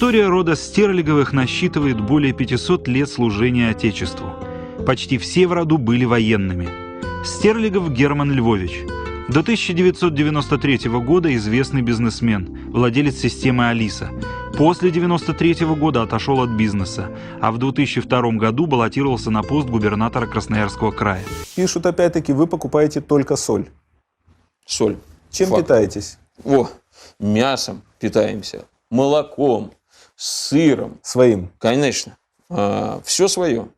История рода Стерлиговых насчитывает более 500 лет служения Отечеству. Почти все в роду были военными. Стерлигов Герман Львович. До 1993 года известный бизнесмен, владелец системы «Алиса». После 1993 года отошел от бизнеса, а в 2002 году баллотировался на пост губернатора Красноярского края. Пишут опять-таки, вы покупаете только соль. Соль. Чем Факт. питаетесь? Мясом питаемся, молоком, сыром. Своим? Конечно. Все свое.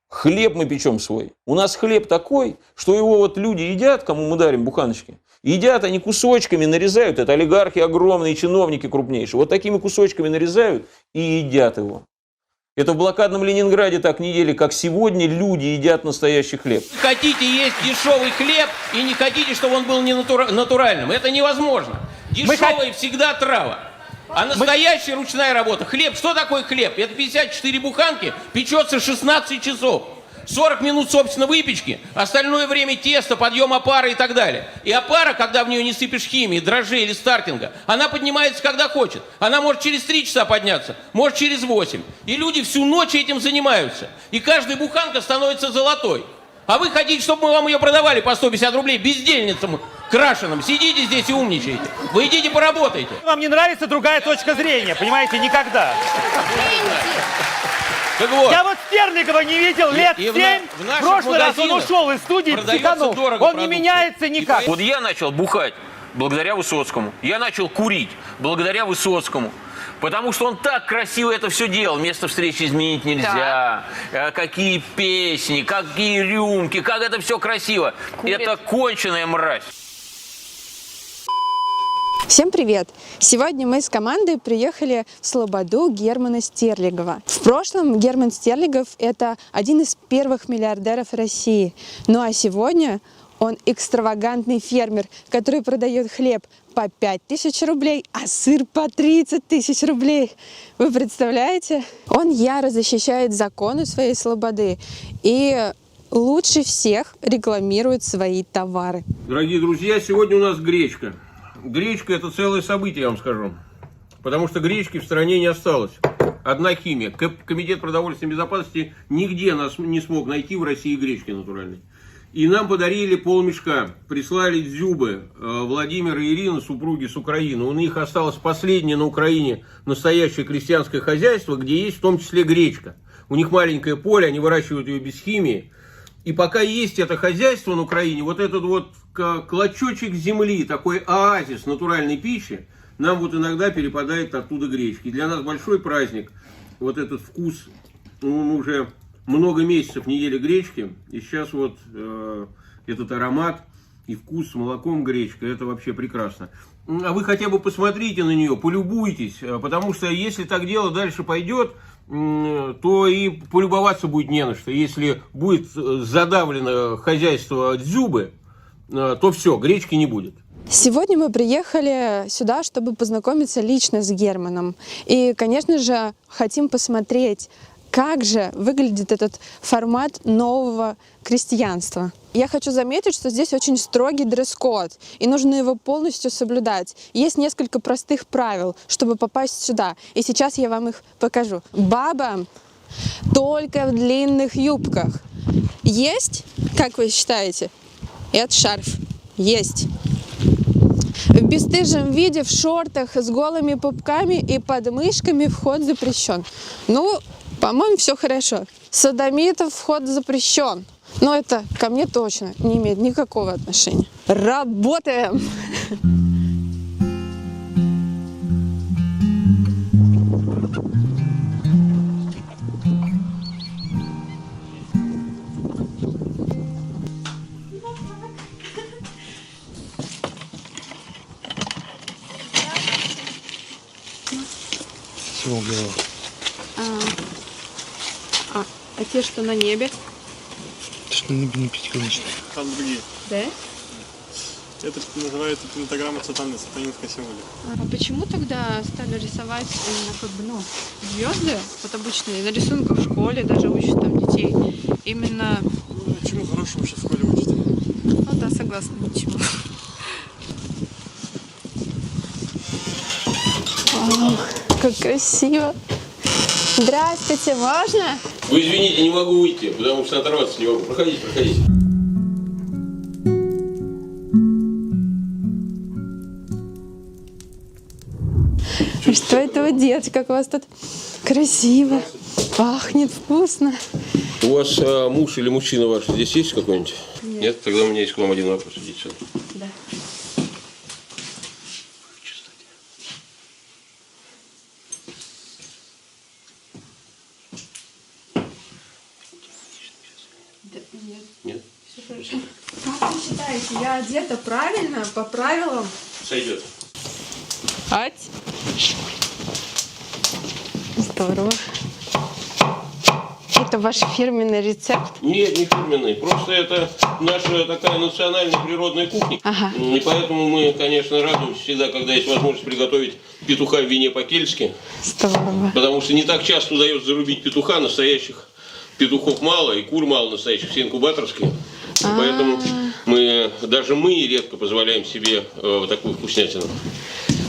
Хлеб мы печем свой. У нас хлеб такой, что его вот люди едят, кому мы дарим буханочки, едят они кусочками, нарезают. Это олигархи огромные, чиновники крупнейшие. Вот такими кусочками нарезают и едят его. Это в блокадном Ленинграде так не ели, как сегодня люди едят настоящий хлеб. Хотите есть дешевый хлеб и не хотите, чтобы он был не натуральным. Это невозможно. Дешевый всегда трава. А настоящая ручная работа. Хлеб. Что такое хлеб? Это 54 буханки, печется 16 часов. 40 минут, собственно, выпечки, остальное время тесто, подъем опары и так далее. И опара, когда в нее не сыпешь химии, дрожжей или стартинга, она поднимается, когда хочет. Она может через 3 часа подняться, может через 8. И люди всю ночь этим занимаются. И каждая буханка становится золотой. А вы хотите, чтобы мы вам ее продавали по 150 рублей бездельницам крашеным? Сидите здесь и умничаете. Вы идите поработайте. Вам не нравится другая точка зрения, понимаете, никогда. Так вот. Я вот Стерлигова не видел лет 7. В прошлый раз он ушел из студии, психанул. Он не меняется никак. Вот я начал бухать благодаря Высоцкому. Я начал курить благодаря Высоцкому. Потому что он так красиво это все делал. Место встречи изменить нельзя. Да. Какие песни, какие рюмки, как это все красиво. Курит. Это конченая мразь. Всем привет! Сегодня мы с командой приехали в Слободу Германа Стерлигова. В прошлом Герман Стерлигов – это один из первых миллиардеров России. Ну а сегодня он экстравагантный фермер, который продает хлеб по 5000 рублей, а сыр по 30 тысяч рублей. Вы представляете? Он яро защищает законы своей слободы и лучше всех рекламирует свои товары. Дорогие друзья, сегодня у нас гречка. Гречка – это целое событие, я вам скажу. Потому что гречки в стране не осталось. Одна химия. Комитет продовольственной безопасности нигде нас не смог найти в России гречки натуральной. И нам подарили полмешка. Прислали дзюбы Владимир и Ирина, супруги с Украины. У них осталось последнее на Украине настоящее крестьянское хозяйство, где есть в том числе гречка. У них маленькое поле, они выращивают ее без химии. И пока есть это хозяйство на Украине, вот этот вот клочочек земли, такой оазис натуральной пищи, нам вот иногда перепадает оттуда гречки. Для нас большой праздник. Вот этот вкус, мы уже много месяцев не ели гречки, и сейчас вот этот аромат и вкус с молоком гречка, это вообще прекрасно. А вы хотя бы посмотрите на нее, полюбуйтесь, потому что если так дело дальше пойдет, то и полюбоваться будет не на что. Если будет задавлено хозяйство дзюбы, то все, гречки не будет. Сегодня мы приехали сюда, чтобы познакомиться лично с Германом. И, конечно же, хотим посмотреть, как же выглядит этот формат нового крестьянства. Я хочу заметить, что здесь очень строгий дресс-код, и нужно его полностью соблюдать. Есть несколько простых правил, чтобы попасть сюда, и сейчас я вам их покажу. Бабам только в длинных юбках. Есть, как вы считаете? Это шарф. Есть. В бесстыжем виде, в шортах, с голыми пупками и подмышками вход запрещен. Ну, по-моему, все хорошо. Содомитов вход запрещен. Но это ко мне точно не имеет никакого отношения. Работаем! Всего белого. А те, что на небе? То, что на небе не пить, конечно. Там другие. Да? Это называется пентаграмма сатаны, сатанинская символика. А почему тогда стали рисовать именно звезды, вот обычные, на рисунках в школе, даже учат там детей, именно... Ну, чему хорошему сейчас в школе учат? Ну да, согласна, ничего. Как красиво. Здравствуйте, можно? Вы извините, не могу уйти, потому что оторваться не могу. Проходите, проходите. Что это вы делаете? Как у вас тут красиво. Пахнет вкусно. У вас муж или мужчина ваш здесь есть какой-нибудь? Нет? Тогда у меня есть к вам один вопрос. Идите сюда. Да. Нет? Все хорошо. Как вы считаете, я одета правильно, по правилам? Сойдет. Ать. Здорово. Это ваш фирменный рецепт? Нет, не фирменный. Просто это наша такая национальная природная кухня. Ага. И поэтому мы, конечно, радуемся всегда, когда есть возможность приготовить петуха в вине по-кельтски. Здорово. Потому что не так часто удается зарубить петуха. Настоящих петухов мало, и кур мало настоящих, все инкубаторские. И поэтому даже мы редко позволяем себе такую вкуснятину.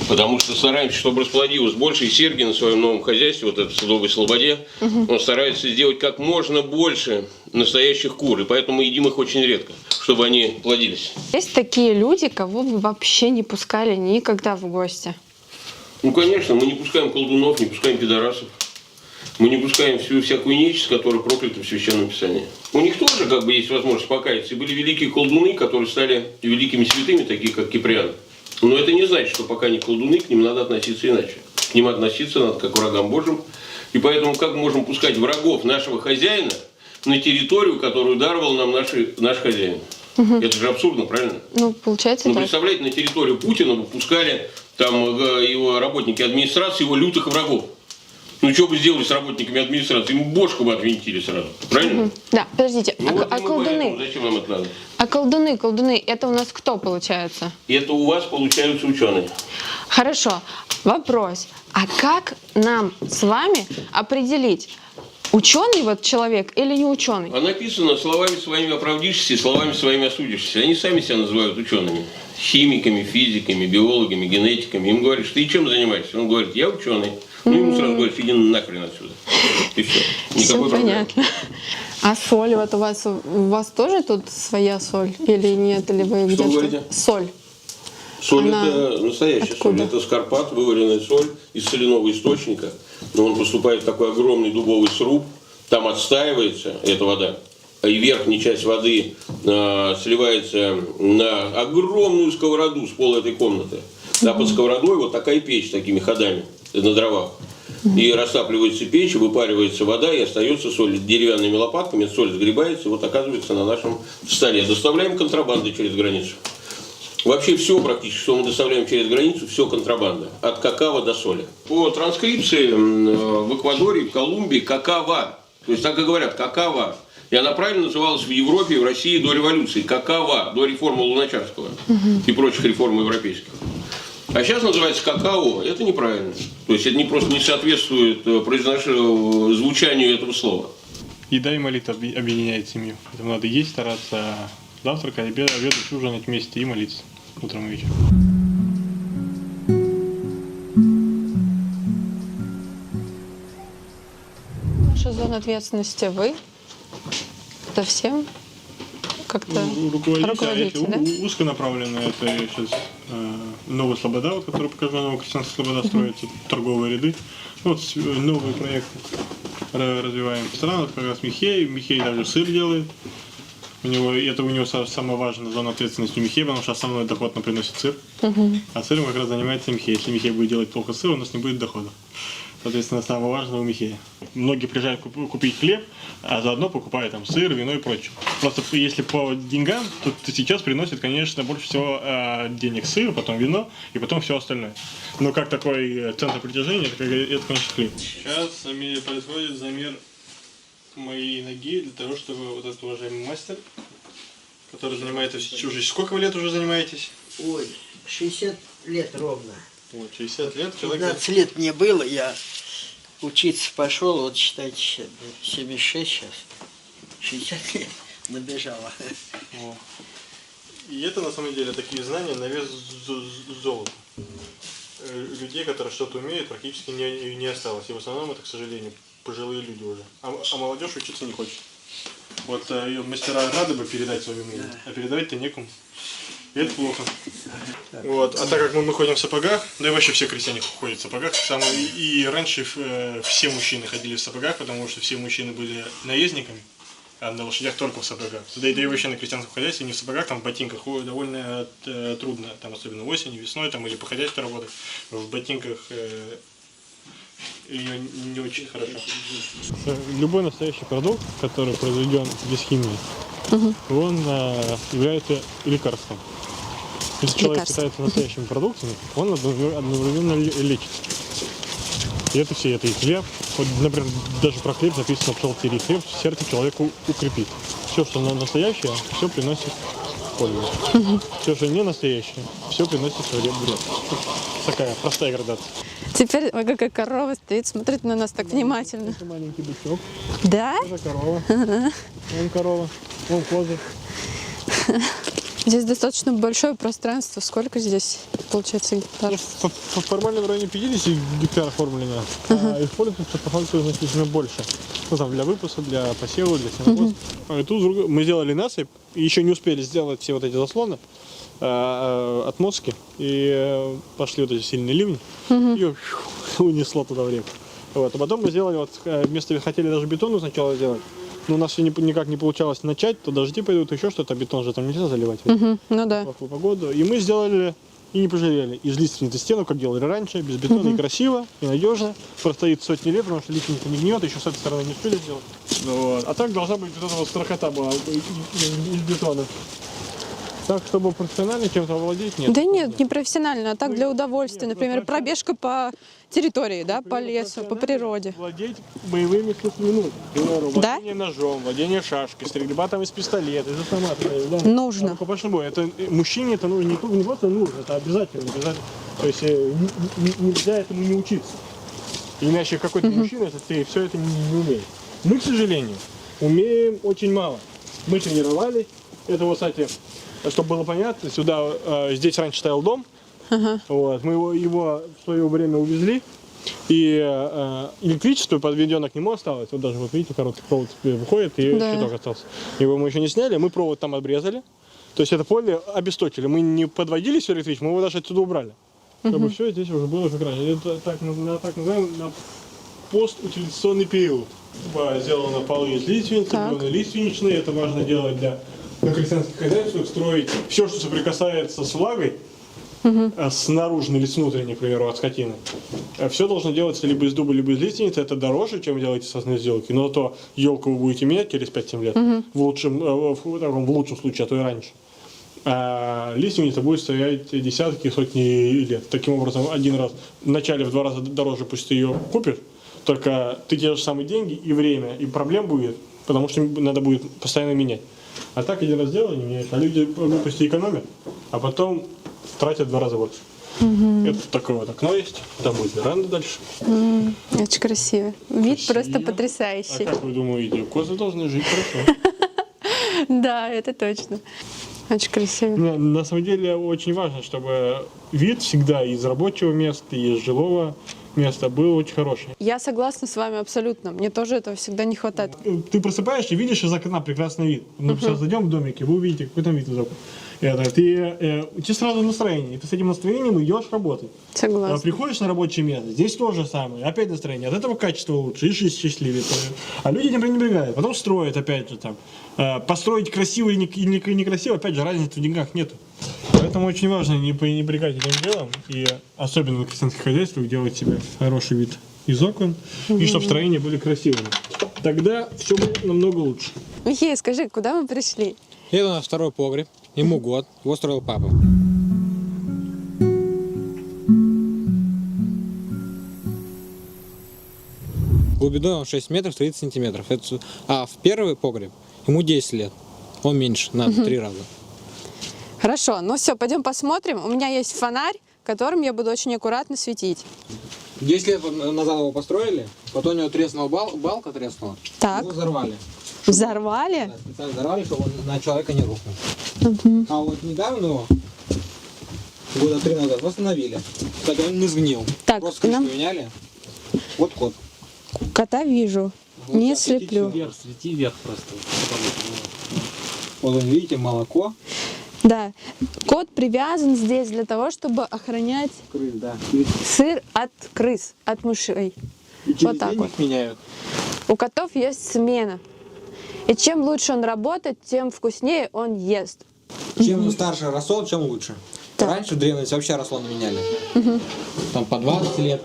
Потому что стараемся, чтобы расплодилось больше. И Сергей на своем новом хозяйстве, вот это в Садовой Слободе, он старается сделать как можно больше настоящих кур. И поэтому мы едим их очень редко, чтобы они плодились. Есть такие люди, кого вы вообще не пускали никогда в гости? Ну, конечно, мы не пускаем колдунов, не пускаем пидорасов. Мы не пускаем всякую нечисть, которая проклята в Священном Писании. У них тоже как бы есть возможность покаяться. И были великие колдуны, которые стали великими святыми, такие как Киприан. Но это не значит, что пока не колдуны, к ним надо относиться иначе. К ним относиться надо как к врагам Божьим. И поэтому как мы можем пускать врагов нашего хозяина на территорию, которую даровал нам наш хозяин? Это же абсурдно, правильно? Ну, получается так. Представляете, на территорию Путина бы пускали там его работники администрации, его лютых врагов. Ну, что бы сделали с работниками администрации? Ему бошку бы отвинтили сразу. Правильно? Да, подождите, Ну, вот а колдуны? Зачем нам это надо? А колдуны, это у нас кто получается? Это у вас получаются ученые. Хорошо, вопрос. А как нам с вами определить, ученый вот человек или не ученый? А написано: словами своими оправдишься, словами своими осудишься. Они сами себя называют учеными. Химиками, физиками, биологами, генетиками. Им говоришь: ты чем занимаешься? Он говорит: я ученый. Ну, ему сразу говорят: иди нахрен отсюда. И все. Никакой Все проблемы. понятно. А соль вот у вас тоже тут своя соль или нет? Или вы Что где-то? говорите? Соль. Соль Она это настоящая откуда? соль. Это с Карпат, вываренная соль из соляного источника. Но он поступает в такой огромный дубовый сруб. Там отстаивается эта вода. И верхняя часть воды сливается на огромную сковороду с пола этой комнаты. Да, под сковородой вот такая печь с такими ходами на дровах. И растапливается печь, выпаривается вода, и остается соль. Деревянными лопатками соль сгребается, и вот оказывается на нашем столе. Доставляем контрабандой через границу. Вообще все практически, что мы доставляем через границу, все контрабанда. От какао до соли. По транскрипции в Эквадоре, в Колумбии какао. То есть так и говорят, какао. И она правильно называлась в Европе и в России до революции. Какао, до реформы Луначарского и прочих реформ европейских. А сейчас называется какао. Это неправильно. То есть это не просто не соответствует звучанию этого слова. Еда и молитва объединяет семью. Поэтому надо есть, стараться завтракать, обедать, ужинать вместе и молиться утром и вечером. Ваша зона ответственности вы? Это всем? Как-то руководите, да? Узконаправленная, это сейчас Новая Слобода, вот, которую покажу, Новая Крестьянская Слобода строится, торговые ряды. Вот новый проект развиваем в странах, как раз Михей даже сыр делает. У него самая важная зона ответственности у Михея, потому что основной доход нам приносит сыр. А сыром как раз занимается Михей. Если Михей будет делать плохо сыр, у нас не будет дохода. Соответственно, самое важное у Михея. Многие приезжают купить хлеб, а заодно покупают там сыр, вино и прочее. Просто если по деньгам, то сейчас приносит, конечно, больше всего денег сыр, потом вино и потом все остальное. Но как такой центр притяжения, это конечно, хлеб. Сейчас происходит замер моей ноги для того, чтобы вот этот уважаемый мастер, который занимается уже... Сколько вы лет уже занимаетесь? Ой, 60 лет ровно. Вот, 60 лет. 15 лет мне было, я учиться пошел, вот считайте, 76 сейчас. 60 лет набежало. И это на самом деле такие знания на вес золота. людей, которые что-то умеют, практически не осталось. И в основном это, к сожалению, пожилые люди уже. А молодежь учиться не хочет. Вот мастера рады бы передать свое умение, а передавать-то некому. И это плохо. Вот. А так как мы ходим в сапогах, да и вообще все крестьяне ходят в сапогах, и раньше все мужчины ходили в сапогах, потому что все мужчины были наездниками, а на лошадях только в сапогах. Да и вообще на крестьянском хозяйстве не в сапогах, там в ботинках довольно трудно, там особенно осенью, весной, там или по хозяйству работать, в ботинках не очень хорошо. Любой настоящий продукт, который произведен без химии, он является лекарством. Если человек питается настоящими продуктами, он одновременно лечит. И это все, это и хлеб. Вот, например, даже про хлеб написано в псалтире. Хлеб сердце человеку укрепит. Все, что настоящее, все приносит пользу. Все, что не настоящее, все приносит вред. Такая простая градация. Теперь какая корова стоит, смотрит на нас так внимательно. Это маленький бычок. Да? Это корова. Вон корова, вон козы. Здесь достаточно большое пространство. Сколько здесь, получается, гектаров? Формально в районе 50 гектаров оформлено, а используется по факту значительно больше. Ну, там для выпаса, для посева, для сенокоса. И тут мы сделали насыпь, и еще не успели сделать все вот эти заслоны, отмостки, и пошли вот эти сильные ливни, и унесло туда в реку. Вот. А потом мы сделали, вот вместо хотели даже бетону сначала сделать, но у нас все никак не получалось начать, то дожди пойдут, еще что-то, бетон же там нельзя заливать. Ну да. В погоду. И мы сделали, и не пожалели, из лиственницы стену, как делали раньше, без бетона, и красиво, и надежно. Простоит сотни лет, потому что лиственница не гниет, еще с этой стороны не успели сделать. Вот. А так должна быть вот эта вот страхота была из бетона. Так, чтобы профессионально чем-то овладеть, нет. Да нет, не профессионально, а так для удовольствия. Например, пробежка по территории, да, по лесу, по природе. Владеть боевыми искусствами, владение ножом, владение шашкой, стрельба там из пистолета, из автомата. Да. Нужно. Рукопашный бой. Это мужчине это нужно, не просто нужно, это обязательно. То есть нельзя этому не учиться. Иначе какой-то мужчина, если ты все это не умеешь. Мы, к сожалению, умеем очень мало. Мы тренировались. Это вот, кстати, чтобы было понятно, здесь раньше стоял дом, вот, мы его в свое время увезли, и электричество подведено к нему осталось. Вот даже, вот видите, короткий провод выходит, и щиток остался. Его мы еще не сняли, мы провод там обрезали, то есть это поле обесточили. Мы не подводили все электричество, мы его даже отсюда убрали, чтобы все здесь уже было как раньше. Это так называемый постутилизационный период. Сделано полы из лиственницы, лиственничные, это важно делать на крестьянских хозяйствах, строить все, что соприкасается с влагой, с наружной или с внутренней, к примеру, от скотины. Все должно делаться либо из дуба, либо из лиственницы. Это дороже, чем вы делаете сосны из елки, но зато елку вы будете менять через 5-7 лет, в лучшем случае, а то и раньше. А лиственница будет стоять десятки, сотни лет. Таким образом, один раз, вначале в 2 раза дороже, пусть ты ее купишь, только ты те же самые деньги и время, и проблем будет, потому что надо будет постоянно менять. А так один раз делали, не меняют. А люди глупости экономят, а потом тратят в 2 раза больше. Это такое вот окно есть, там будет веранда дальше. Очень красиво. Вид просто потрясающий. А как вы думаете, козы должны жить хорошо? Да, это точно. Очень красиво. На самом деле очень важно, чтобы вид всегда из рабочего места, из жилого место было очень хорошее. Я согласна с вами абсолютно. Мне тоже этого всегда не хватает. Ты просыпаешься, видишь из окна прекрасный вид. Мы сейчас зайдем в домике, вы увидите, какой там вид из окна. У тебя сразу настроение. И ты с этим настроением идешь работать. Согласна. Приходишь на рабочее место, здесь то же самое. Опять настроение. От этого качество лучше, и жизнь счастливее. А люди не пренебрегают. Потом строят, опять же, там. Построить красиво или некрасиво, опять же, разницы в деньгах нету. Поэтому очень важно не пренебрегать этим делом. И особенно на крестьянских хозяйствах делать себе хороший вид из окон. И чтобы строения были красивыми. Тогда все будет намного лучше. Михей, скажи, куда мы пришли? Это у нас 2-й погреб. Ему год. Его строил папа. Глубиной он 6 метров 30 сантиметров. А в 1-й погреб ему 10 лет. Он меньше, на 3 раза. Хорошо, ну все, пойдем посмотрим. У меня есть фонарь, которым я буду очень аккуратно светить. 10 лет назад его построили, потом у него треснула балка треснула. Так. Его взорвали. Взорвали? Да, специально взорвали, чтобы он на человека не рухнул. А вот недавно его года 3 назад восстановили. Кстати, он не сгнил. Так, просто крышку нам- меняли. Вот кот. Кота вижу, не светите слеплю. вверх, свети вверх просто. Вот, видите, молоко. Да, кот привязан здесь для того, чтобы охранять Крыс, да. сыр от крыс, от мышей. И через Вот так день вот. их меняют. У котов есть смена. И чем лучше он работает, тем вкуснее он ест. Чем старше рассол, чем лучше. Так. Раньше в древности вообще рассол не меняли. Там по 20 лет.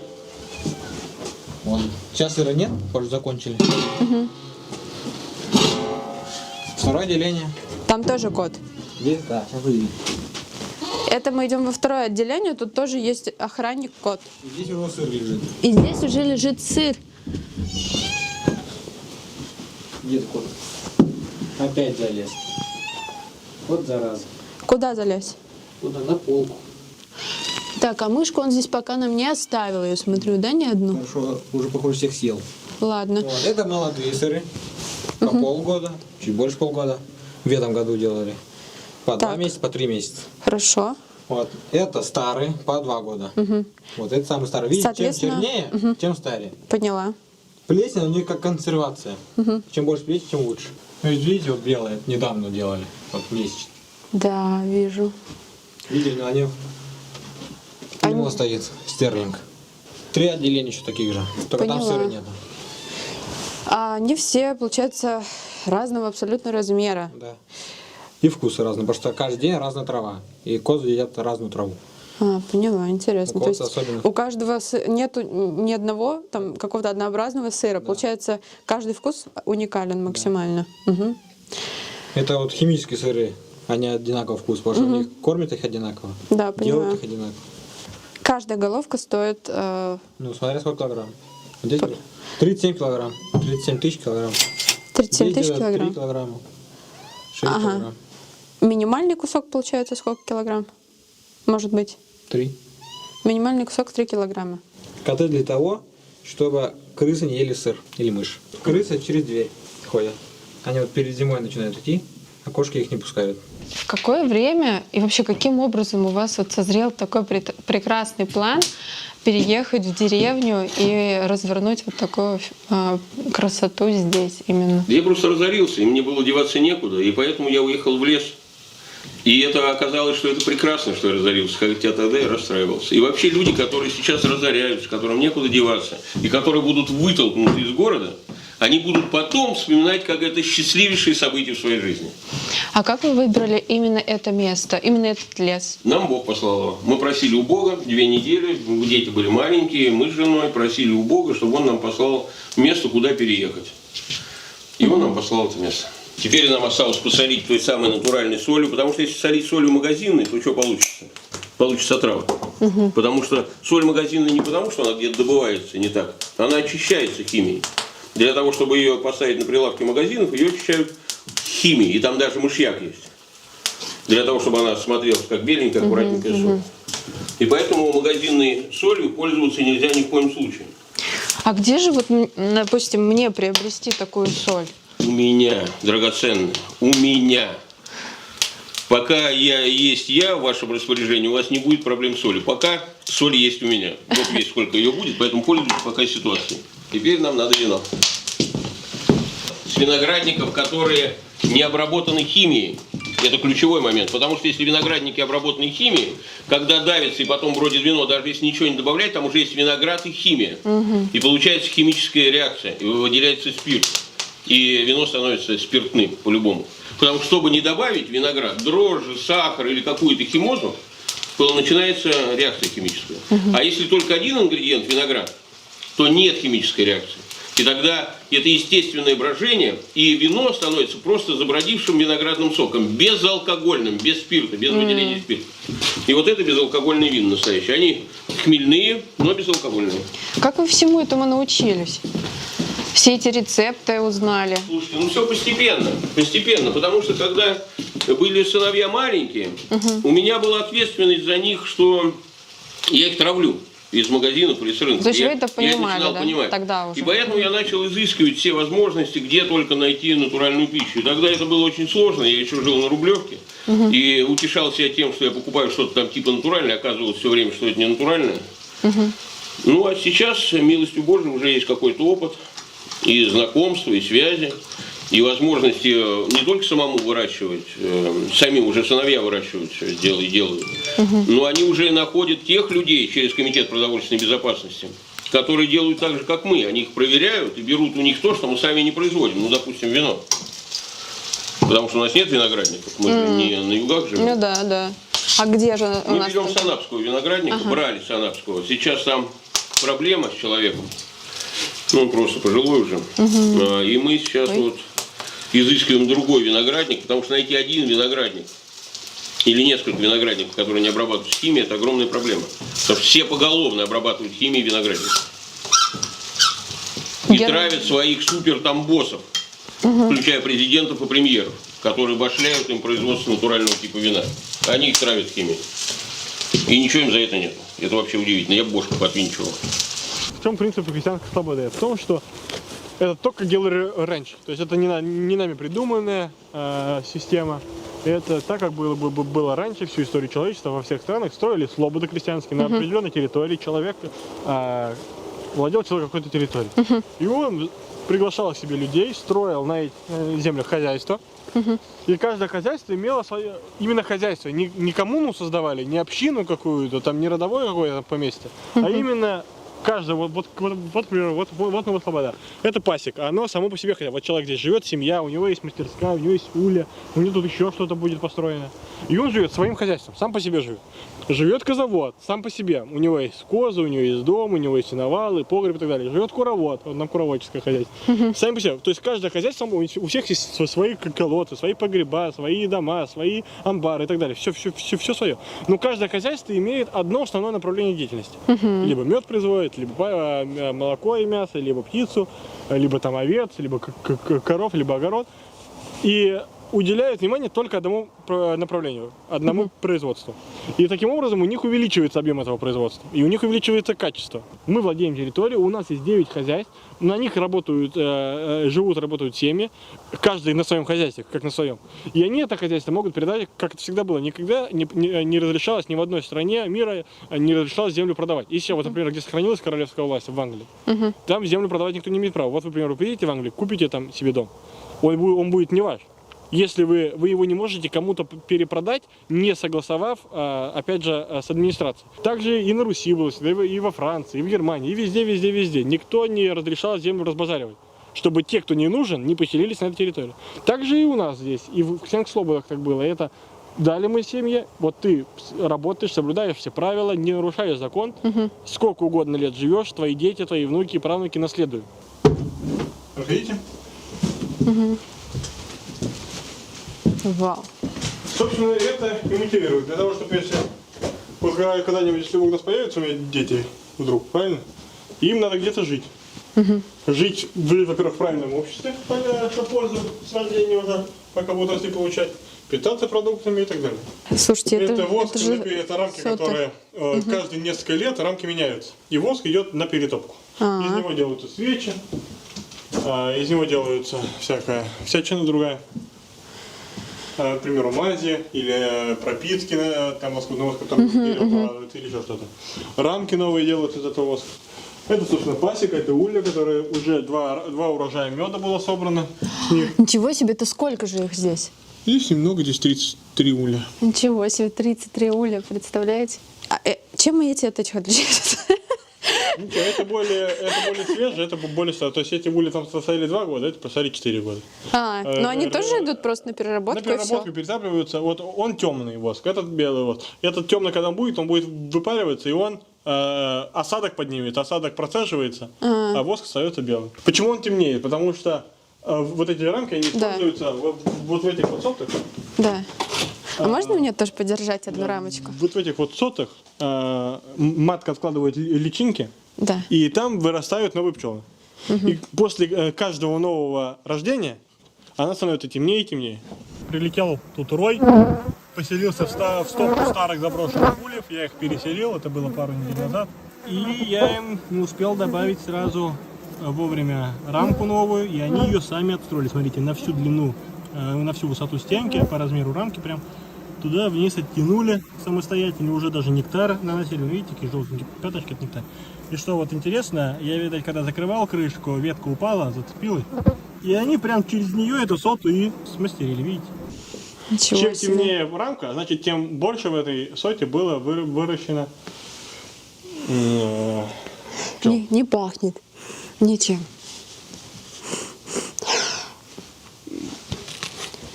Вот. Сейчас сыра нет, позже закончили. Второе отделение. Там тоже кот. Здесь, да, сейчас увидим. Это мы идем во второе отделение, тут тоже есть охранник кот. И здесь уже сыр лежит. И здесь уже лежит сыр. Где кот? Опять залез. Вот зараза. Куда залез? Куда? На полку. Так, а мышку он здесь пока нам не оставил, я смотрю, да, ни одну? Хорошо, уже, похоже, всех съел. Ладно. Вот, это молодые сыры. По полгода, чуть больше полгода. В этом году делали. По 2 Так. месяца, по 3 месяца. Хорошо. Вот. Это старый, по 2 года. Вот это самый старый. Видите, чем Соответственно, чернее, тем старее. Поняла. Плесень у них как консервация. Чем больше плесени, тем лучше. То есть, видите, вот белое, недавно делали. Вот месяц. Да, вижу. Видели, но они... У него стоит стерлинг. 3 отделения еще таких же. Только там Поняла. сыра нету. А они все, получается, разного абсолютно размера. Да. И вкусы разные, потому что каждый день разная трава. И козы едят разную траву. А, поняла, интересно. У То есть кот особенно. у каждого нету ни одного там какого-то однообразного сыра. Получается, каждый вкус уникален максимально. Мгм. Это вот химические сыры. Они одинаково вкус, потому что они кормят их одинаково. Да, поняла. Делают их одинаково. Каждая головка стоит... Ну, смотря сколько килограмм. Вот здесь 37 килограмм. 37 тысяч килограмм. 37 Здесь тысяч делают 3 килограмм. килограмма. 6 Ага. килограмм. Минимальный кусок получается сколько килограмм? Может быть. 3. Минимальный кусок 3 килограмма. Коты для того, чтобы крысы не ели сыр или мышь. Крысы через дверь ходят. Они вот перед зимой начинают идти, а кошки их не пускают. В какое время и вообще каким образом у вас вот созрел такой прекрасный план переехать в деревню и развернуть вот такую красоту здесь именно? Я просто разорился, и мне было деваться некуда, и поэтому я уехал в лес. И это оказалось, что это прекрасно, что я разорился, хотя тогда я расстраивался. И вообще люди, которые сейчас разоряются, которым некуда деваться, и которые будут вытолкнуты из города, они будут потом вспоминать, как это счастливейшее событие в своей жизни. А как вы выбрали именно это место, именно этот лес? Нам Бог послал его. Мы просили у Бога 2 недели, дети были маленькие, мы с женой просили у Бога, чтобы он нам послал место, куда переехать. И он нам послал это место. Теперь нам осталось посолить той самой натуральной солью, потому что если солить солью магазинной, то что получится? Получится отрава. Потому что соль магазинная не потому, что она где-то добывается, не так. Она очищается химией. Для того, чтобы ее поставить на прилавке магазинов, ее очищают химией. И там даже мышьяк есть. Для того, чтобы она смотрелась как беленькая, аккуратненькая соль. И поэтому магазинной солью пользоваться нельзя ни в коем случае. А где же, вот, допустим, мне приобрести такую соль? У меня, драгоценная, у меня. Пока есть я в вашем распоряжении, у вас не будет проблем с солью. Пока соль есть у меня. Вот весь сколько ее будет, поэтому пользуйтесь пока ситуацией. Теперь нам надо вино. С виноградников, которые не обработаны химией. Это ключевой момент. Потому что если виноградники обработаны химией, когда давится и потом бродит вино, даже если ничего не добавлять, там уже есть виноград и химия. И получается химическая реакция. И выделяется спирт. И вино становится спиртным по-любому. Потому что, чтобы не добавить виноград, дрожжи, сахар или какую-то химозу, то начинается реакция химическая. А если только один ингредиент виноград, то нет химической реакции. И тогда это естественное брожение, и вино становится просто забродившим виноградным соком, безалкогольным, без спирта, без выделения спирта. И вот это безалкогольные вина настоящие. Они хмельные, но безалкогольные. Как вы всему этому научились? Все эти рецепты узнали? Слушайте, ну все постепенно, постепенно. Потому что когда были сыновья маленькие, у меня была ответственность за них, что я их травлю. из магазинов или с рынка. То есть вы это я понимали, начинал да? понимать. Тогда уже. И поэтому я начал изыскивать все возможности, где только найти натуральную пищу. И тогда это было очень сложно. Я еще жил на Рублевке и утешал себя тем, что я покупаю что-то там типа натуральное, оказывалось все время, что это не натуральное. Ну а сейчас, милостью Божией, уже есть какой-то опыт и знакомства, и связи, и возможности не только самому выращивать, сами уже сыновья выращивают все это дело и делают, но они уже находят тех людей через Комитет продовольственной безопасности, которые делают так же, как мы. Они их проверяют и берут у них то, что мы сами не производим. Ну, допустим, вино. Потому что у нас нет виноградников, мы же не на югах живем. Ну да, да. А где же у Мы нас? берем санапского виноградника, брали санапского. Сейчас там проблема с человеком. Ну, он просто пожилой уже. И мы сейчас вот изыскиваем другой виноградник, потому что найти один виноградник или несколько виноградников, которые не обрабатывают химией, это огромная проблема. Потому что все поголовно обрабатывают химией виноградник. И травят своих супер там боссов, включая президентов и премьеров, которые башляют им производство натурального типа вина. Они их травят химией. И ничего им за это нет. Это вообще удивительно. Я бошку подвинчивал. В чем принцип христианской слободы? В том, что это то, как делали раньше. То есть это не нами придуманная система. Это так, как было раньше, всю историю человечества во всех странах строили слободы крестьянские. На определенной территории человек владел какой-то территорией. И он приглашал к себе людей, строил на этих землях хозяйство. И каждое хозяйство имело свое именно хозяйство. Не коммуну создавали, не общину какую-то, там не родовое какое-то поместье, а именно каждый, например, вот Новослобода. Это пасека, оно само по себе хозяйство. Вот человек здесь живет, семья, у него есть мастерская, у него есть улья, у него тут еще что-то будет построено. И он живет своим хозяйством, сам по себе живет. Живет козовод, сам по себе. У него есть козы, у него есть дом, у него есть сеновалы, погреб и так далее. Живет куровод, вот нам куроводческое хозяйство. Сами по себе. То есть каждое хозяйство, у всех есть свои колодцы, свои погреба, свои дома, свои амбары и так далее. Все свое. Но каждое хозяйство имеет одно основное направление деятельности. Либо мед производит, либо молоко и мясо, либо птицу, либо там овец, либо коров, либо огород. И уделяют внимание только одному направлению, одному производству. И таким образом у них увеличивается объем этого производства. И у них увеличивается качество. Мы владеем территорией, у нас есть 9 хозяйств, на них работают семьи, каждый на своем хозяйстве, как на своем. И они это хозяйство могут передать, как это всегда было. Никогда не разрешалось ни в одной стране мира, не разрешалось землю продавать. И сейчас, вот, например, где сохранилась королевская власть, в Англии, там землю продавать никто не имеет права. Вот, например, вы приедете в Англию, купите там себе дом, он будет не ваш. Если вы его не можете кому-то перепродать, не согласовав, опять же, с администрацией. Также и на Руси было, и во Франции, и в Германии, и везде. Никто не разрешал землю разбазаривать, чтобы те, кто не нужен, не поселились на этой территории. Также и у нас здесь, и в Крестьянских Слободах так было. Это дали мы семье, вот ты работаешь, соблюдаешь все правила, не нарушаешь закон, сколько угодно лет живешь, твои дети, твои внуки и правнуки наследуют. Видите? Вау. Собственно, это и мотивирует. Для того, чтобы если вот когда-нибудь, если у нас появятся у меня дети вдруг, правильно? Им надо где-то жить. Жить, во-первых, в правильном обществе, что пользу с рождения уже, пока будут расти получать, питаться продуктами и так далее. Слушайте, это воск, это рамки, которые каждые несколько лет рамки меняются. И воск идет на перетопку. Из него делаются свечи, из него делаются всячина другая. К примеру, мази или пропитки, там воскудный воск, который или еще что-то. Рамки новые делают из этого воска. Это, собственно, пасека, это улья, которые уже два урожая меда было собрано с них. Ничего себе, это сколько же их здесь? Здесь немного, здесь 33 улья. Ничего себе, 33 улья, представляете? Чем эти от этих отличаются? Ничего, это более свежее, это более старое. То есть эти ули там стояли 2 года, это простояли 4 года. Но они тоже идут просто на переработку? На переработку перетапливаются. Вот он темный воск, этот белый воск. Этот темный, когда он будет выпариваться, и он осадок поднимет, осадок процеживается, а воск остается белым. Почему он темнеет? Потому что вот эти рамки, они используются вот в этих вот сотах. Да. А можно мне тоже подержать одну рамочку? Вот в этих вот сотах матка откладывает личинки, и там вырастают новые пчелы. И после каждого нового рождения она становится темнее и темнее. Прилетел тут рой, поселился в стопку старых заброшенных ульев, я их переселил, это было пару недель назад. и я им не успел добавить сразу вовремя рамку новую, и они ее сами отстроили. Смотрите, на всю длину, на всю высоту стенки, по размеру рамки прям туда вниз оттянули самостоятельно, уже даже нектар наносили. Видите, какие желтенькие пяточки от нектара. И что вот интересно, я, видать, когда закрывал крышку, ветка упала, зацепилась, и они прям через нее эту соту и смастерили, видите? Ничего Чем себе. темнее рамка, значит, тем больше в этой соте было выращено. Не пахнет ничем.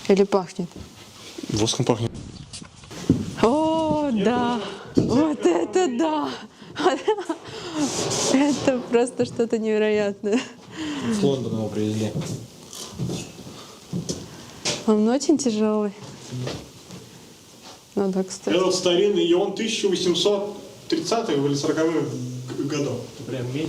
Или пахнет? Воском пахнет. О, да. Вот это да. Это просто что-то невероятное. С Лондона его привезли. Он очень тяжелый. Ну да, кстати. Это вот старинный, и он 1830-х или 40-х годов.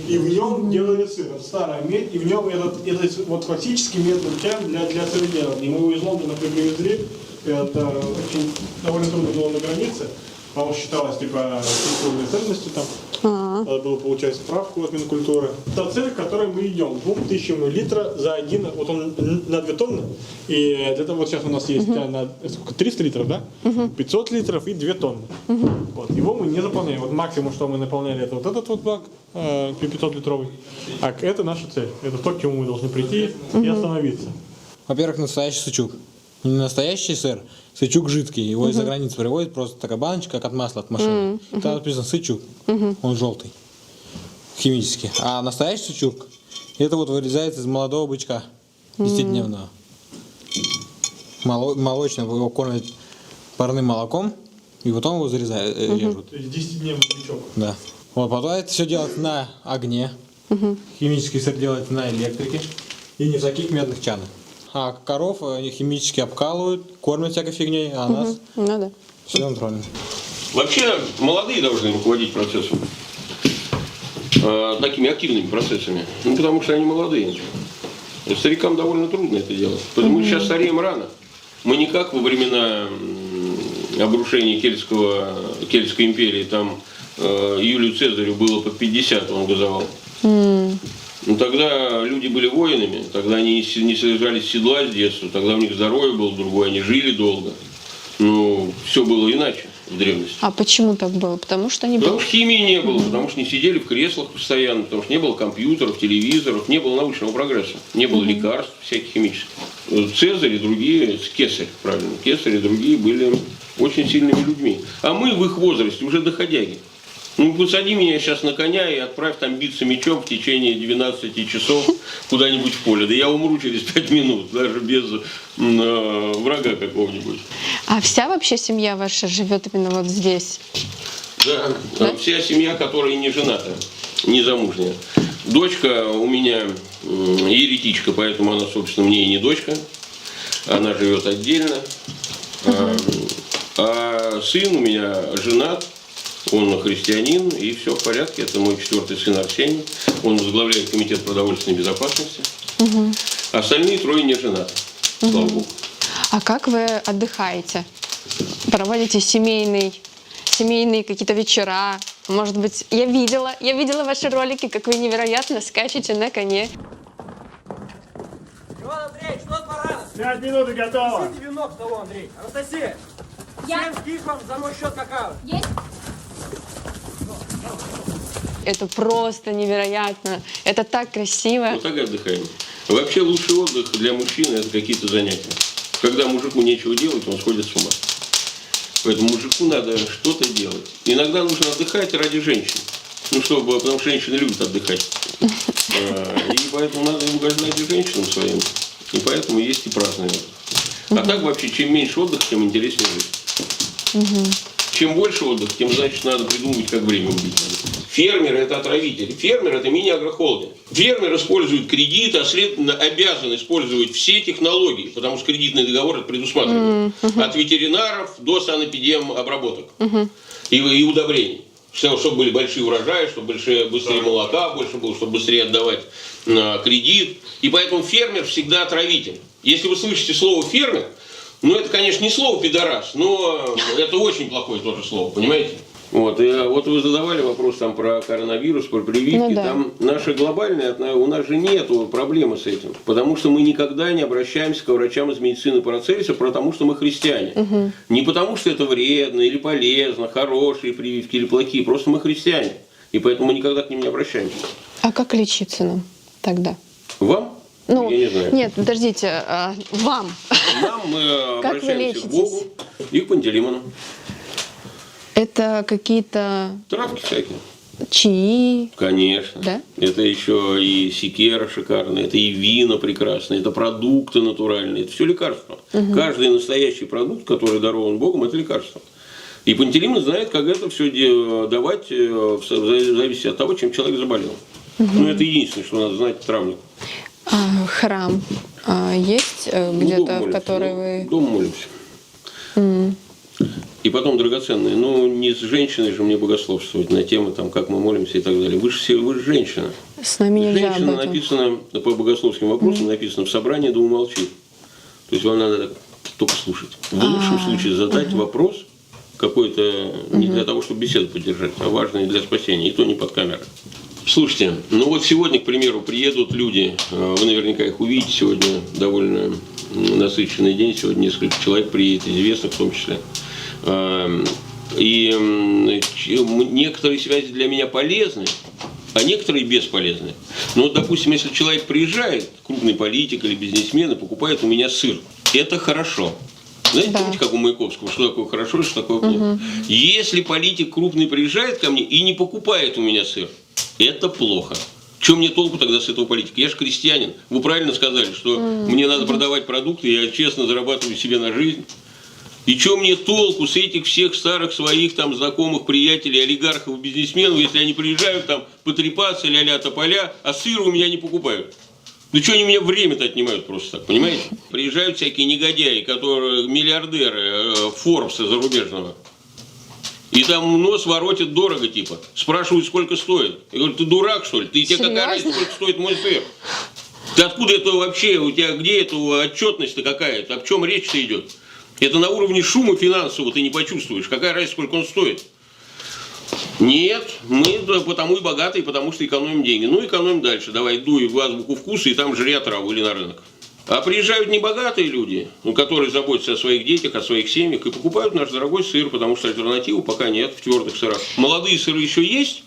И в нем делали сыр. Это старая медь, и в нем этот вот классический медный чай для сыроделания. Мы его из Лондона привезли. Это очень довольно трудно было на границе. Оно считалось типа культурной ценностью там. Надо было получать справку от Минкультуры. Та цель, к которой мы идем. 2000 литра за один, вот он на 2 тонны. И для того, вот сейчас у нас есть на 300 литров, да? 500 литров и 2 тонны. Вот. Его мы не заполняем. Вот максимум, что мы наполняли, это вот этот вот бак 500 литровый. А это наша цель. Это то, к чему мы должны прийти и остановиться. Во-первых, настоящий сычук. Не настоящий сыр, сычук жидкий. Его из-за границы привозят, просто такая баночка, как от масла от машины. Там написано сычук, он желтый, химический. А настоящий сычук, это вот вырезается из молодого бычка, 10-дневного. Молочный, его кормят парным молоком, и потом его режут. То есть 10-дневный бычок. Да. Вот, потом это все делать на огне. Химический сыр делать на электрике. И не в таких медных чанах. А коров они химически обкалывают, кормят всякой фигней, а нас все натурально. Вообще молодые должны руководить процессом. Такими активными процессами. Ну, потому что они молодые. Старикам довольно трудно это делать. Потому что мы сейчас стареем рано. Мы не как во времена обрушения Кельтской империи. Там Юлию Цезарю было под 50, он газовал. Ну, тогда люди были воинами, тогда они не содержались с седла с детства, тогда у них здоровье было другое, они жили долго. Ну, все было иначе в древности. А почему так было? Потому что они Потому что химии не было, потому что не сидели в креслах постоянно, потому что не было компьютеров, телевизоров, не было научного прогресса, не было лекарств всяких химических. Цезарь и другие, Кесарь, правильно, Кесарь и другие были очень сильными людьми. А мы в их возрасте уже доходяги. Ну, посади меня сейчас на коня и отправь там биться мечом в течение 12 часов куда-нибудь в поле. Да я умру через 5 минут, даже без врага какого-нибудь. А вся вообще семья ваша живет именно вот здесь? Да, вся семья, которая не жената, не замужняя. Дочка у меня еретичка, поэтому она, собственно, мне и не дочка. Она живет отдельно. А сын у меня женат. Он христианин, и все в порядке. Это мой 4-й сын Арсений. Он возглавляет комитет продовольственной безопасности. Остальные 3 не женаты, слава богу. А как вы отдыхаете? Проводите семейные какие-то вечера? Может быть, я видела ваши ролики, как вы невероятно скачете на коне. Иван Андреевич, что с барана? 5 минут и готово. Несите венок с того, Андрей. Анастасия, Я. 7 скифом за мой счет какао. Есть? Это просто невероятно. Это так красиво. Вот так и отдыхаем. Вообще лучший отдых для мужчины – это какие-то занятия. Когда мужику нечего делать, он сходит с ума. Поэтому мужику надо что-то делать. Иногда нужно отдыхать ради женщин. Ну, потому что женщины любят отдыхать. И поэтому надо угождать и женщинам своим. И поэтому есть и праздный отдых. А так вообще, чем меньше отдыха, тем интереснее жизнь. Чем больше отдыха, тем, значит, надо придумывать, как время убить. Фермер – это отравитель. Фермер – это мини-агрохолдинг. Фермер использует кредит, а следовательно обязан использовать все технологии, потому что кредитный договор это предусматривает. От ветеринаров до санэпидемобработок и удобрений. Чтобы были большие урожаи, чтобы быстрее молока больше было, чтобы быстрее отдавать кредит. И поэтому фермер всегда отравитель. Если вы слышите слово «фермер», ну это, конечно, не слово «пидорас», но это очень плохое тоже слово, понимаете? Вот, и вот вы задавали вопрос там про коронавирус, про прививки. Ну, да. Там наша глобальная, у нас же нет проблемы с этим. Потому что мы никогда не обращаемся к врачам из медицины Парацельса, потому что мы христиане. Не потому что это вредно или полезно, хорошие прививки или плохие. Просто мы христиане. И поэтому мы никогда к ним не обращаемся. А как лечиться нам тогда? Вам? Ну, я не знаю. нет, подождите, вам. Нам мы Как вы обращаемся к Богу и к Пантелеймону. Это какие-то Травки всякие. чаи? Конечно. Да? Это еще и секера шикарная, это и вина прекрасные, это продукты натуральные, это все лекарства. Каждый настоящий продукт, который дарован Богом, это лекарство. И Пантелеймон знает, как это все давать, в зависимости от того, чем человек заболел. Ну, это единственное, что надо знать травнику. А храм есть где-то, в который вы... Дома молимся. И потом драгоценные. Ну, не с женщиной же мне богословствовать на темы, там, как мы молимся и так далее. Вы же женщина. С нами нельзя Женщина об этом. написано, по богословским вопросам написано в собрании, да умолчит. То есть вам надо только слушать. В лучшем случае задать вопрос какой-то не для того, чтобы беседу поддержать, а важный для спасения, и то не под камерой. Слушайте, ну вот сегодня, к примеру, приедут люди, вы наверняка их увидите, сегодня довольно насыщенный день, сегодня несколько человек приедет, известных в том числе. И некоторые связи для меня полезны, а некоторые бесполезны. Но вот, допустим, если человек приезжает, крупный политик или бизнесмен, и покупает у меня сыр, это хорошо. Знаете, помните, как у Маяковского, что такое хорошо, что такое плохо? Если политик крупный приезжает ко мне и не покупает у меня сыр, это плохо. Чем мне толку тогда с этого политика? Я же крестьянин. Вы правильно сказали, что мне надо продавать продукты, я честно зарабатываю себе на жизнь. И что мне толку с этих всех старых своих там знакомых, приятелей, олигархов, бизнесменов, если они приезжают там потрепаться, ля-ля тополя, а сыр у меня не покупают? Ну что они у меня время-то отнимают просто так, понимаете? Приезжают всякие негодяи, которые миллиардеры Форбса зарубежного. И там нос воротят дорого, типа. Спрашивают, сколько стоит. Я говорю, ты дурак, что ли? Тебе какая разница, сколько стоит мой сыр? Ты откуда это вообще? У тебя где эта отчетность-то какая-то? О чем речь-то идет? Это на уровне шума финансового ты не почувствуешь. Какая разница, сколько он стоит? Нет, мы потому и богатые, потому что экономим деньги. Ну, экономим дальше. Давай дуй в азбуку вкуса и там жри траву или на рынок. А приезжают небогатые люди, которые заботятся о своих детях, о своих семьях, и покупают наш дорогой сыр, потому что альтернативы пока нет в твердых сырах. Молодые сыры еще есть,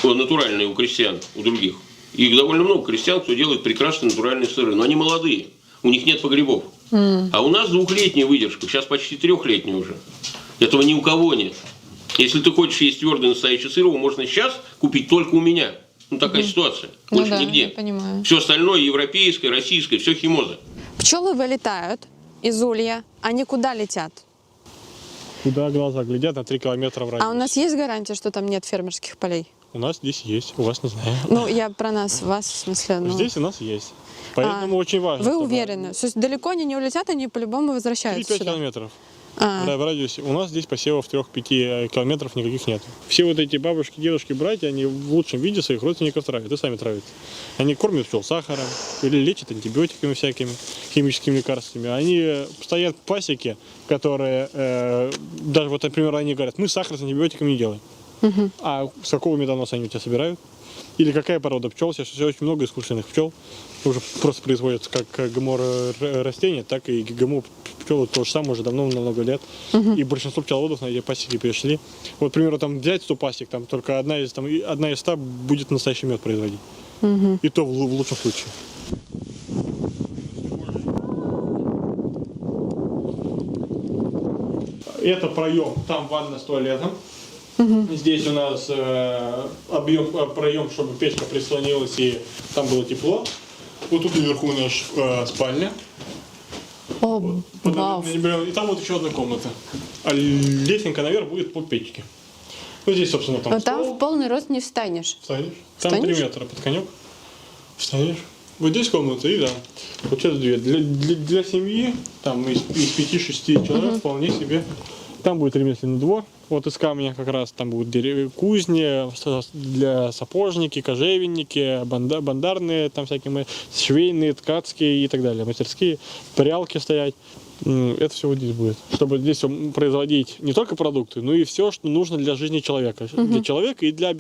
натуральные у крестьян, у других. Их довольно много крестьян, кто делает прекрасные натуральные сыры, но они молодые, у них нет погребов. А у нас 2-летняя выдержка, сейчас почти 3-летняя уже. Этого ни у кого нет. Если ты хочешь есть твердый настоящий сыр, его можно сейчас купить только у меня. Ну, такая ситуация. Больше нигде. Я понимаю. Все остальное европейское, российское, все химоза. Пчелы вылетают из улья. Они куда летят? Куда глаза глядят, на 3 километра в радиусе. А у нас есть гарантия, что там нет фермерских полей? У нас здесь есть, у вас не знаю. Ну, я про нас, вас, в смысле. Ну... Здесь у нас есть. Поэтому очень важно. Вы уверены? То есть далеко они не улетят, они по-любому возвращаются 3-5 сюда? километров. Да, в радиусе. У нас здесь посевов 3-5 километров никаких нет. Все вот эти бабушки, дедушки, братья, они в лучшем виде своих родственников травят и сами травят. Они кормят пчел сахаром или лечат антибиотиками всякими, химическими лекарствами. Они стоят в пасеке, которые, даже вот, например, они говорят, мы сахар с антибиотиками не делаем. А с какого медоноса они у тебя собирают? Или какая порода пчел? Сейчас очень много искусственных пчел. Уже просто производятся как ГМО растения, так и ГМО пчелы. То же самое уже давно, много лет. И большинство пчеловодов на эти пасеки перешли. Вот, к примеру, там взять 100 пасек, там только одна из 100 будет настоящий мед производить. И то в лучшем случае. Это проем, там ванна с туалетом. Здесь у нас проем, чтобы печка прислонилась и там было тепло. Вот тут наверху наша спальня. И там вот еще одна комната. А лестница наверх будет по печке. Ну здесь, собственно, там. Но там в полный рост не встанешь. Встанешь. Там 3 метра под конек. Встанешь. Вот здесь комната и да. Вот сейчас 2. Для семьи, там из 5-6 человек вполне себе. Там будет ремесленный двор. Вот из камня как раз там будут кузни для сапожники, кожевенники, бандарные, там всякие швейные, ткацкие и так далее, мастерские, прялки стоять. Это все вот здесь будет. Чтобы здесь производить не только продукты, но и все, что нужно для жизни человека. Для человека и для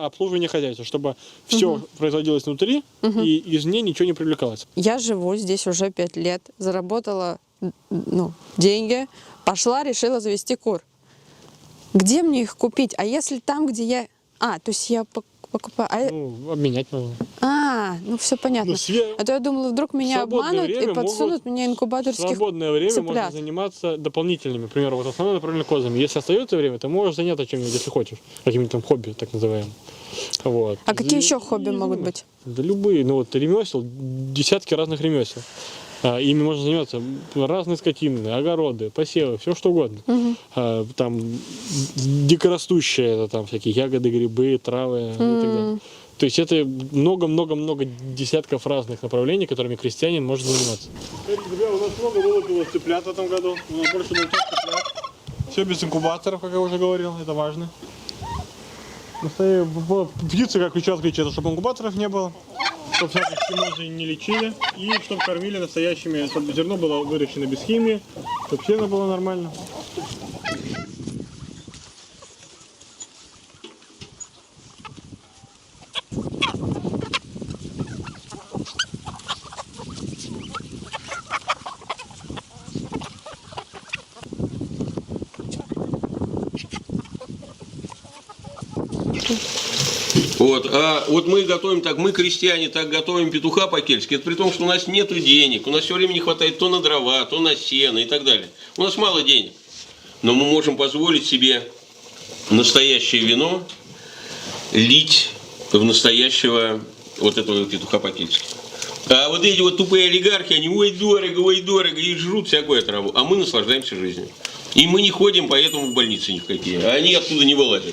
обслуживания хозяйства. Чтобы все производилось внутри и извне ничего не привлекалось. Я живу здесь уже 5 лет, заработала деньги, пошла, решила завести кур. Где мне их купить? А если там, где я... то есть я покупаю... Обменять можно. Все понятно. А то я думала, вдруг меня обманут и подсунут мне инкубаторских В свободное время цыплят. можно заниматься дополнительными. Например, вот основное направление козами. Если остается время, ты можешь заняться чем-нибудь, если хочешь. Каким-нибудь там хобби, так называемым. Вот. А какие еще хобби могут быть? Да любые. Ремесел, десятки разных ремесел. Ими можно заниматься разные скотины, огороды, посевы, все что угодно. Там дикорастущие, это там всякие ягоды, грибы, травы и так далее. То есть это много-много-много десятков разных направлений, которыми крестьянин может заниматься. Друзья, у нас много вылупилось цыплят в этом году. У нас больше 200 цыплят. Все без инкубаторов, как я уже говорил, это важно. Птицы как ключевое отличие, чтобы инкубаторов не было, чтобы всяких химозы не лечили, и чтобы кормили настоящими, чтобы зерно было выращено без химии, чтобы сено было нормально. Вот мы готовим так, мы, крестьяне, так готовим петуха по-кельтски. Это при том, что у нас нет денег, у нас все время не хватает то на дрова, то на сено и так далее. У нас мало денег. Но мы можем позволить себе настоящее вино лить в настоящего вот этого петуха по-кельтски. А вот эти вот тупые олигархи, они ой дорого, и жрут всякую траву. А мы наслаждаемся жизнью. И мы не ходим поэтому в больницы никакие. А они оттуда не вылазят.